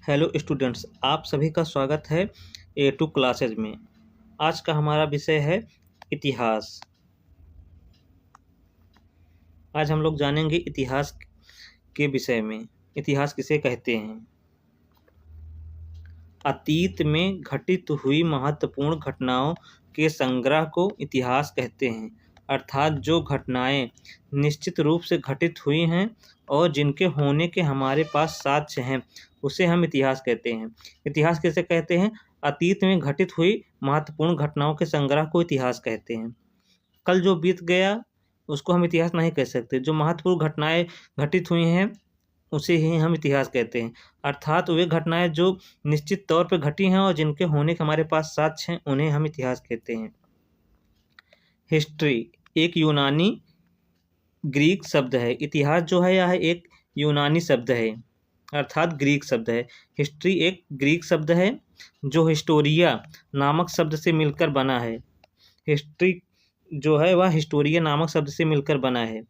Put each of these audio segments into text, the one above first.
Hello students, आप सभी का स्वागत है A2 क्लासेज में। आज का हमारा विषय है इतिहास। आज हम लोग जानेंगे इतिहास के विषय में। इतिहास किसे कहते हैं? अतीत में घटित हुई महत्वपूर्ण घटनाओं के संग्रह को इतिहास कहते हैं, अर्थात जो घटनाएं निश्चित रूप से घटित हुई हैं और जिनके होने के हमारे पास साक्ष्य हैं, उसे हम इतिहास कहते हैं। इतिहास किसे कहते हैं? अतीत में घटित हुई महत्वपूर्ण घटनाओं के संग्रह को इतिहास कहते हैं। कल जो बीत गया उसको हम इतिहास नहीं कह सकते। जो महत्वपूर्ण घटनाएं घटित हुई हैं उसे ही हम इतिहास कहते हैं, अर्थात वे घटनाएं जो निश्चित तौर पर घटी हैं और जिनके होने के हमारे पास साक्ष्य हैं, उन्हें हम इतिहास कहते हैं। हिस्ट्री एक यूनानी ग्रीक शब्द है। इतिहास जो है यह एक यूनानी शब्द है, अर्थात ग्रीक शब्द है। हिस्ट्री एक ग्रीक शब्द है जो हिस्टोरिया नामक शब्द से मिलकर बना है। हिस्ट्री जो है वह हिस्टोरिया नामक शब्द से मिलकर बना है।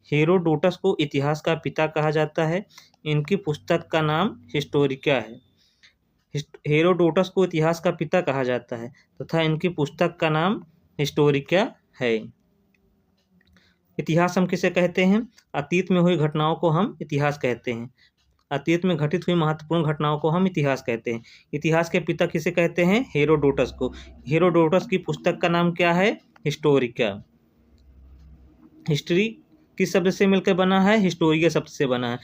हेरोडोटस को इतिहास का पिता कहा जाता है। इनकी पुस्तक का नाम हिस्टोरिका है। हेरोडोटस को इतिहास का पिता कहा जाता है तथा इनकी पुस्तक का नाम हिस्टोरिका है। इतिहास हम किसे कहते हैं? अतीत में हुई घटनाओं को हम इतिहास कहते हैं। अतीत में घटित हुई महत्वपूर्ण घटनाओं को हम इतिहास कहते हैं। इतिहास के पिता किसे कहते हैं? हेरोडोटस को। हेरोडोटस की पुस्तक का नाम क्या है? हिस्टोरिका। हिस्ट्री किस शब्द से मिलकर बना है? हिस्टोरिया शब्द से बना है।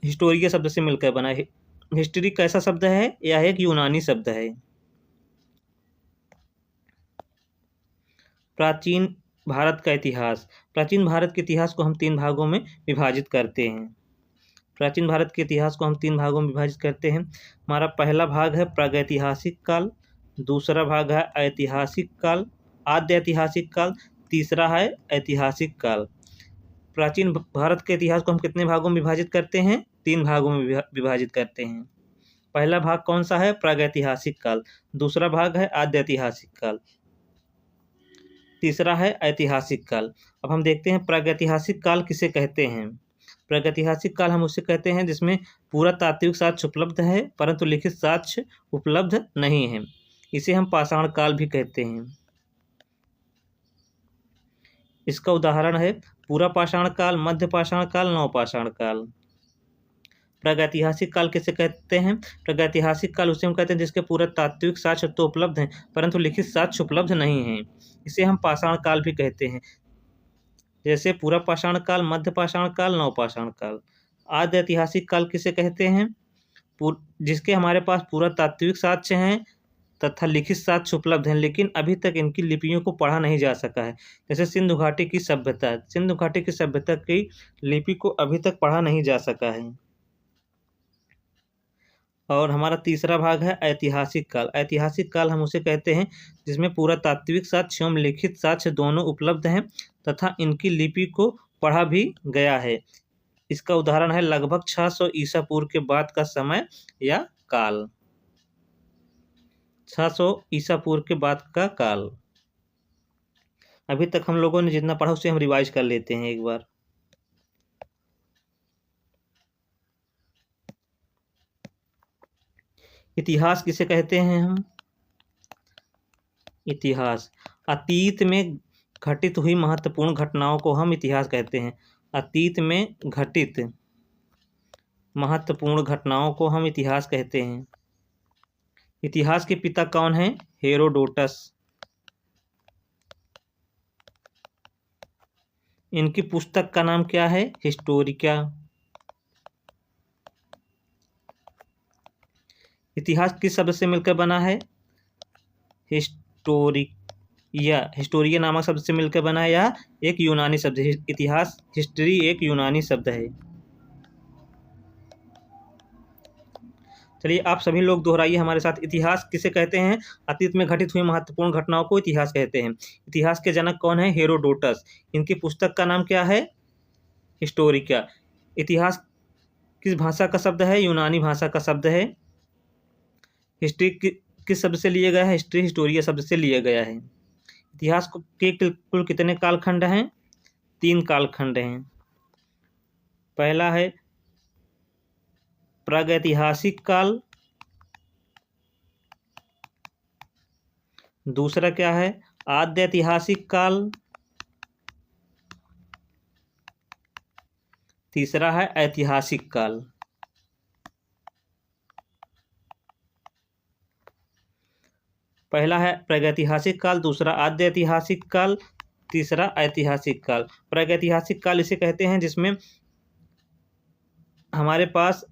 हिस्टोरिया शब्द से मिलकर बना है। हिस्ट्री कैसा शब्द है? यह एक यूनानी शब्द है। प्राचीन भारत का इतिहास। प्राचीन भारत के इतिहास को हम तीन भागों में विभाजित करते हैं। प्राचीन भारत के इतिहास को हम तीन भागों में विभाजित करते हैं। हमारा पहला भाग है प्रागैतिहासिक काल, दूसरा भाग है ऐतिहासिक काल, आद्य ऐतिहासिक काल, तीसरा है ऐतिहासिक काल। प्राचीन भारत के इतिहास को हम कितने भागों में विभाजित करते हैं? तीन भागों में विभाजित करते हैं। पहला भाग कौन सा है? प्रागैतिहासिक काल। दूसरा भाग है आद्य ऐतिहासिक काल। तीसरा है ऐतिहासिक काल। अब हम देखते हैं प्रागैतिहासिक काल किसे कहते हैं। प्रागैतिहासिक काल हम उसे कहते हैं जिसमें पूरा तात्विक साक्ष्य उपलब्ध है परंतु लिखित साक्ष्य उपलब्ध नहीं है। इसे हम पाषाण काल भी कहते हैं। इसका उदाहरण है पूरा पाषाण काल, मध्य पाषाण काल, नवपाषाण काल। प्रागैतिहासिक काल किसे कहते हैं? प्रागैतिहासिक काल उसे हम कहते हैं जिसके पूरा तात्विक साक्ष्य तो उपलब्ध हैं परंतु लिखित साक्ष्य उपलब्ध नहीं है। इसे हम पाषाण काल भी कहते हैं, जैसे पूरा पाषाण काल, मध्य पाषाण काल, नवपाषाण काल। आद्य ऐतिहासिक काल किसे कहते हैं? जिसके हमारे पास पूरा तात्विक साक्ष्य हैं तथा लिखित साक्ष्य उपलब्ध हैं, लेकिन अभी तक इनकी लिपियों को पढ़ा नहीं जा सका है। जैसे सिंधु घाटी की सभ्यता। सिंधु घाटी की सभ्यता की लिपि को अभी तक पढ़ा नहीं जा सका है। और हमारा तीसरा भाग है ऐतिहासिक काल। ऐतिहासिक काल हम उसे कहते हैं जिसमें पूरा तात्विक साक्ष्य एवं लिखित साक्ष्य दोनों उपलब्ध हैं तथा इनकी लिपि को पढ़ा भी गया है। इसका उदाहरण है लगभग 600 ईसा पूर्व के बाद का समय या काल। 600 ईसा पूर्व के बाद का काल। अभी तक हम लोगों ने जितना पढ़ा उसे हम रिवाइज कर लेते हैं एक बार। इतिहास किसे कहते हैं हम? इतिहास अतीत में घटित हुई महत्वपूर्ण घटनाओं को हम इतिहास कहते हैं। अतीत में घटित महत्वपूर्ण घटनाओं को हम इतिहास कहते हैं। इतिहास के पिता कौन हैं? हेरोडोटस। इनकी पुस्तक का नाम क्या है? हिस्टोरिका। इतिहास किस शब्द से मिलकर बना है? हिस्टोरिया नामक शब्द से मिलकर बना है। यह एक यूनानी शब्द है। इतिहास हिस्ट्री एक यूनानी शब्द है। चलिए आप सभी लोग दोहराइए हमारे साथ। इतिहास किसे कहते हैं? अतीत में घटित हुई महत्वपूर्ण घटनाओं को इतिहास कहते हैं। इतिहास के जनक कौन है? हेरोडोटस। इनकी पुस्तक का नाम क्या है? हिस्टोरिका। इतिहास किस भाषा का शब्द है? यूनानी भाषा का शब्द है। हिस्ट्री किस शब्द से लिया गया है? हिस्ट्री हिस्टोरिया शब्द से लिया गया है। इतिहास के कुल कितने कालखंड हैं? 3 कालखंड हैं। पहला है प्रागैतिहासिक काल, दूसरा क्या है आद्य ऐतिहासिक काल, तीसरा है ऐतिहासिक काल। पहला है प्रागैतिहासिक काल, दूसरा आद्य ऐतिहासिक काल, तीसरा ऐतिहासिक काल। प्रागैतिहासिक काल इसे कहते हैं जिसमें हमारे पास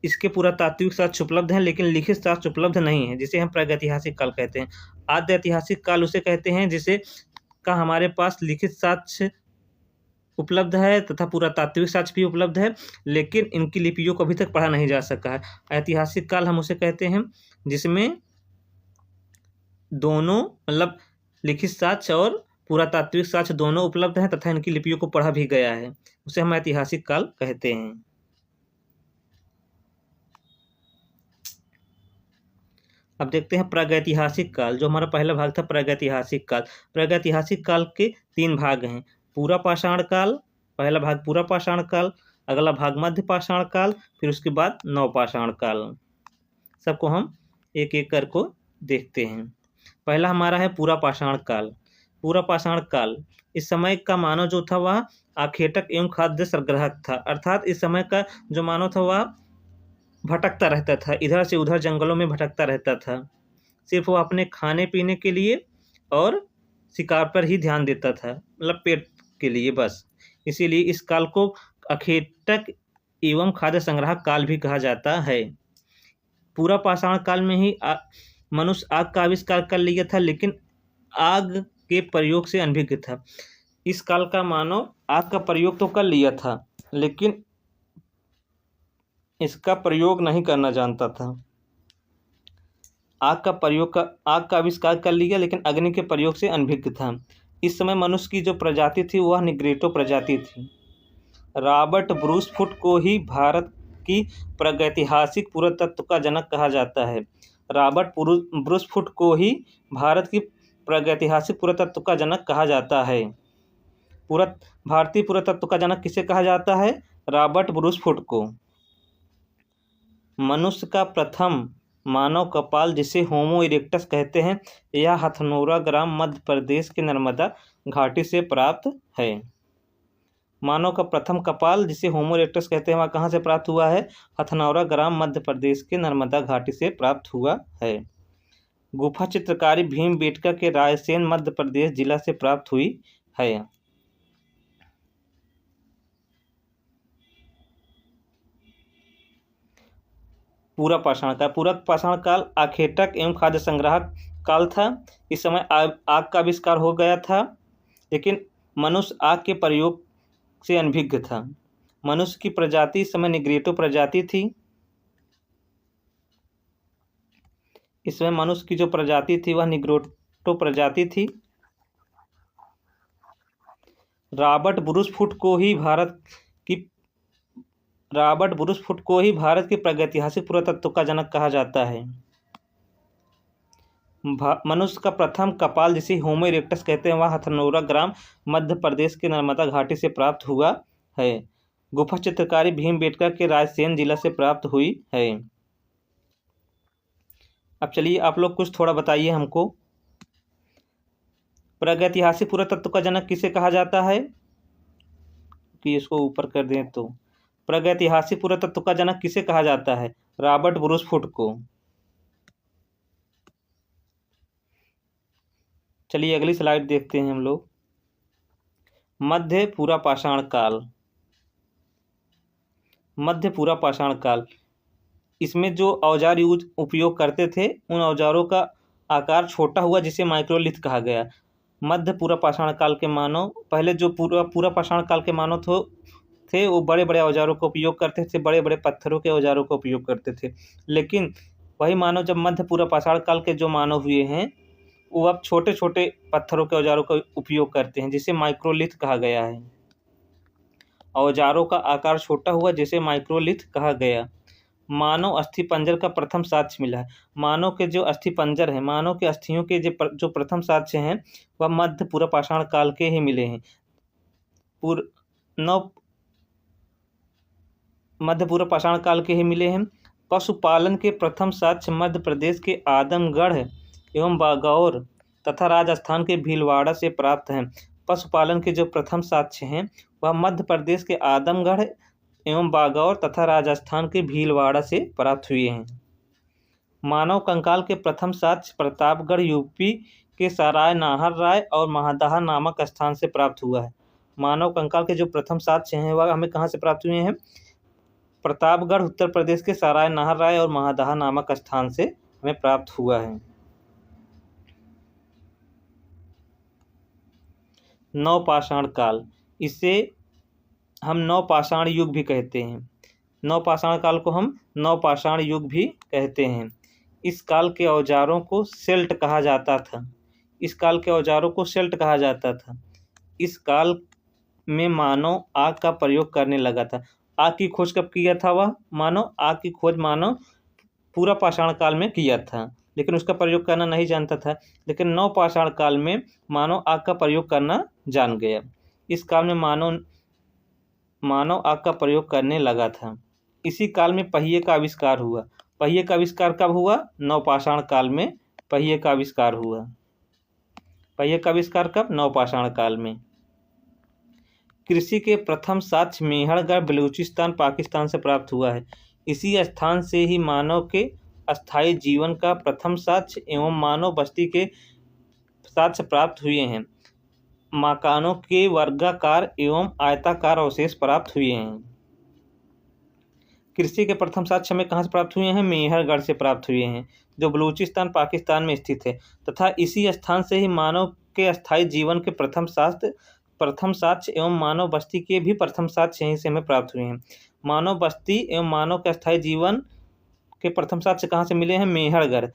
इसके पुरातात्विक साक्ष्य उपलब्ध हैं लेकिन लिखित साक्ष्य उपलब्ध नहीं है, जिसे हम प्रागैतिहासिक काल कहते हैं। आद्य ऐतिहासिक काल उसे कहते हैं जिसे का हमारे पास लिखित साक्ष्य उपलब्ध है तथा पुरातात्विक साक्ष्य भी उपलब्ध है, लेकिन इनकी लिपियों को अभी तक पढ़ा नहीं जा सका है। ऐतिहासिक काल हम उसे कहते हैं जिसमें दोनों मतलब लिखित साक्ष्य और पुरातात्विक साक्ष्य दोनों उपलब्ध हैं तथा इनकी लिपियों को पढ़ा भी गया है, उसे हम ऐतिहासिक काल कहते हैं। अब देखते हैं प्रागैतिहासिक काल, जो हमारा पहला भाग था प्रागैतिहासिक काल। प्रागैतिहासिक काल के 3 भाग हैं, पूरा पाषाण काल, पहला भाग पूरा पाषाण काल, अगला भाग मध्य पाषाण काल, फिर उसके बाद नवपाषाण काल। सबको हम एक एक कर को देखते हैं। पहला हमारा है पूरा पाषाण काल। पूरा पाषाण काल, इस समय का मानव जो था वह आखेटक एवं खाद्य संग्राहक था, अर्थात इस समय का जो मानव था वह भटकता रहता था, इधर से उधर जंगलों में भटकता रहता था, सिर्फ वो अपने खाने पीने के लिए और शिकार पर ही ध्यान देता था, मतलब पेट के लिए बस। इसीलिए इस काल को अखेटक एवं खाद्य संग्राहक काल भी कहा जाता है। पूरा पाषाण काल में ही मनुष्य आग का आविष्कार कर लिया था, लेकिन आग के प्रयोग से अनभिज्ञ था। इस काल का मानव आग का प्रयोग तो कर लिया था लेकिन इसका प्रयोग नहीं करना जानता था। आग का आविष्कार कर लिया लेकिन अग्नि के प्रयोग से अनभिज्ञ था। इस समय मनुष्य की जो प्रजाति थी वह निग्रेटो प्रजाति थी। रॉबर्ट ब्रूस फुट को ही भारत की प्रागैतिहासिक पुरातत्व का जनक कहा जाता है। रॉबर्ट ब्रूस फुट को ही भारत की प्रागैतिहासिक पुरातत्व का जनक कहा जाता है। भारतीय पुरातत्व का जनक किसे कहा जाता है? रॉबर्ट ब्रूस फुट को। मनुष्य का प्रथम मानव कपाल, जिसे होमो इरेक्टस कहते हैं, यह हथनोरा ग्राम मध्य प्रदेश के नर्मदा घाटी से प्राप्त है। मानव का प्रथम कपाल, जिसे होमो इरेक्टस कहते हैं, वह कहाँ से प्राप्त हुआ है? हथनौरा ग्राम मध्य प्रदेश के नर्मदा घाटी से प्राप्त हुआ है। गुफा चित्रकारी भीमबेटका के रायसेन मध्य प्रदेश जिला से प्राप्त हुई है। पूरा पाषाण काल। पूरा पाषाण काल आखेटक एवं खाद्य संग्राहक काल था। इस समय आग का आविष्कार हो गया था, लेकिन मनुष्य आग के प्रयोग से अनभिज्ञ था। मनुष्य की प्रजाति इस समय निग्रेटो प्रजाति थी। इस समय मनुष्य की जो प्रजाति थी वह निग्रेटो प्रजाति थी। रॉबर्ट ब्रूस फुट को ही भारत की प्रागैतिहासिक पुरातत्व का जनक कहा जाता है। मनुष्य का प्रथम कपाल, जिसे होमो इरेक्टस कहते हैं, वह हथनौरा ग्राम मध्य प्रदेश के नर्मदा घाटी से प्राप्त हुआ है। गुफा चित्रकारी भीमबेटका के रायसेन जिला से प्राप्त हुई है। अब चलिए आप लोग कुछ थोड़ा बताइए हमको, प्रागैतिहासिक पुरातत्व का जनक किसे कहा जाता है? कि इसको ऊपर कर दें तो प्रागैतिहासिक पुरातत्व का जनक किसे कहा जाता है? रॉबर्ट ब्रूस फुट को। चलिए अगली स्लाइड देखते हैं हम लोग। मध्य पूरा पाषाण काल। मध्य पूरा पाषाण काल, इसमें जो औजार उपयोग करते थे उन औजारों का आकार छोटा हुआ, जिसे माइक्रोलिथ कहा गया। मध्य पूरा पाषाण काल के मानव, पहले जो पूरा पाषाण काल के मानव थे वो बड़े बड़े औजारों का उपयोग करते थे, बड़े बड़े पत्थरों के औजारों का उपयोग करते थे। लेकिन वही मानव जब मध्य पूरा पाषाण काल के जो मानव हुए हैं वो अब छोटे छोटे पत्थरों के औजारों का उपयोग करते हैं, जिसे माइक्रोलिथ कहा गया है। औजारों का आकार छोटा हुआ, जिसे माइक्रोलिथ कहा गया। मानव अस्थि पंजर का प्रथम साक्ष्य मिला है। मानव के जो अस्थि पंजर है, मानव के अस्थियों के जो प्रथम साक्ष्य हैं वह मध्य पूरा पाषाण काल के ही मिले हैं। मध्य पूर्व पाषाण काल के ही मिले हैं। पशुपालन के प्रथम साक्ष्य मध्य प्रदेश के आदमगढ़ एवं बागौर तथा राजस्थान के भीलवाड़ा से प्राप्त हैं। पशुपालन के जो प्रथम साक्ष्य हैं वह मध्य प्रदेश के आदमगढ़ एवं बागौर तथा राजस्थान के भीलवाड़ा से प्राप्त हुए हैं। मानव कंकाल के प्रथम साक्ष्य प्रतापगढ़ यूपी के सराय नाहर राय और महादहा नामक स्थान से प्राप्त हुआ है। मानव कंकाल के जो प्रथम साक्ष्य हैं वह हमें कहाँ से प्राप्त हुए हैं? प्रतापगढ़ उत्तर प्रदेश के सराय नाहर राय और महादहा नामक स्थान से हमें प्राप्त हुआ है। नवपाषाण काल, इसे हम नवपाषाण युग भी कहते हैं। नवपाषाण काल को हम नवपाषाण युग भी कहते हैं। इस काल के औजारों को सेल्ट कहा जाता था। इस काल के औजारों को सेल्ट कहा जाता था। इस काल में मानव आग का प्रयोग करने लगा था। आग की खोज कब किया था? वह आग की खोज मानव पूरा पाषाण काल में किया था, लेकिन उसका प्रयोग करना नहीं जानता था। लेकिन नवपाषाण काल में मानव आग का प्रयोग करना जान गया। इस काल में मानव आग का प्रयोग करने लगा था। इसी काल में पहिए का आविष्कार हुआ। पहिए का आविष्कार कब हुआ? नवपाषाण काल में पहिए का आविष्कार हुआ। पहिए का आविष्कार कब? नवपाषाण काल में। कृषि के प्रथम साक्ष्य मेहरगढ़ बलूचिस्तान पाकिस्तान से प्राप्त हुआ है। इसी स्थान से ही मानव के अस्थायी जीवन का प्रथम साक्ष्य एवं मानव बस्ती के साक्ष्य प्राप्त हुए हैं। मकानों के वर्गाकार एवं आयताकार अवशेष प्राप्त हुए हैं। कृषि के प्रथम साक्ष्य हमें कहाँ से प्राप्त हुए हैं? मेहरगढ़ से प्राप्त हुए हैं, जो बलूचिस्तान पाकिस्तान में स्थित है, तथा इसी स्थान से ही मानव के अस्थायी जीवन के प्रथम साक्ष्य एवं मानव बस्ती के भी प्रथम साक्ष्य यहीं से हमें प्राप्त हुए हैं। मानव बस्ती एवं मानव के अस्थायी जीवन के प्रथम साक्ष्य कहाँ से मिले हैं? मेहरगढ़।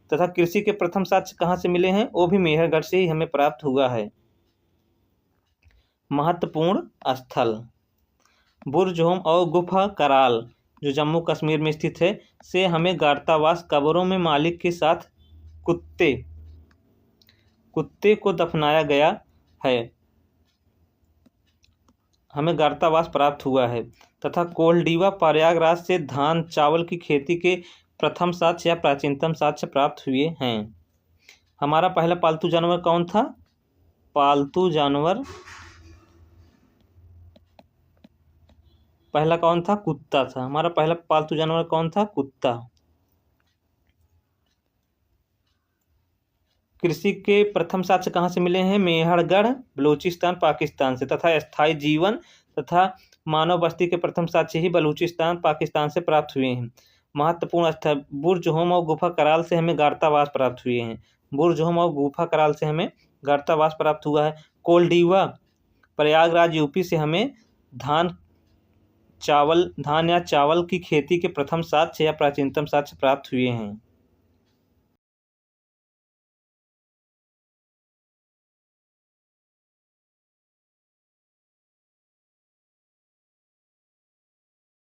तथा कृषि के प्रथम साक्ष्य कहाँ से मिले हैं? वो भी मेहरगढ़ से ही हमें प्राप्त हुआ है। महत्वपूर्ण स्थल बुर्जहोम और गुफा कराल, जो जम्मू कश्मीर में स्थित है, से हमें गार्तावास कब्रों में मालिक के साथ कुत्ते को दफनाया गया है, हमें गार्तावास प्राप्त हुआ है। तथा कोल्डीवा प्रयागराज से धान चावल की खेती के प्रथम साक्ष्य या प्राचीनतम साक्ष्य प्राप्त हुए हैं। हमारा पहला पालतू जानवर कौन था? पालतू जानवर पहला कौन था? कुत्ता था। हमारा पहला पालतू जानवर कौन था? कुत्ता। कृषि के प्रथम साक्ष्य कहाँ से मिले हैं? मेहरगढ़ बलूचिस्तान पाकिस्तान से। तथा स्थायी जीवन तथा मानव बस्ती के प्रथम साक्ष्य ही बलूचिस्तान पाकिस्तान से प्राप्त हुए हैं। महत्वपूर्ण स्थल बुर्जहोम और गुफा कराल से हमें गार्तावास प्राप्त हुए हैं। बुर्जहोम और गुफा कराल से हमें गार्तावास प्राप्त हुआ है। कोल्डीवा प्रयागराज यूपी से हमें धान या चावल की खेती के प्रथम साक्ष्य या प्राचीनतम साक्ष्य प्राप्त हुए हैं।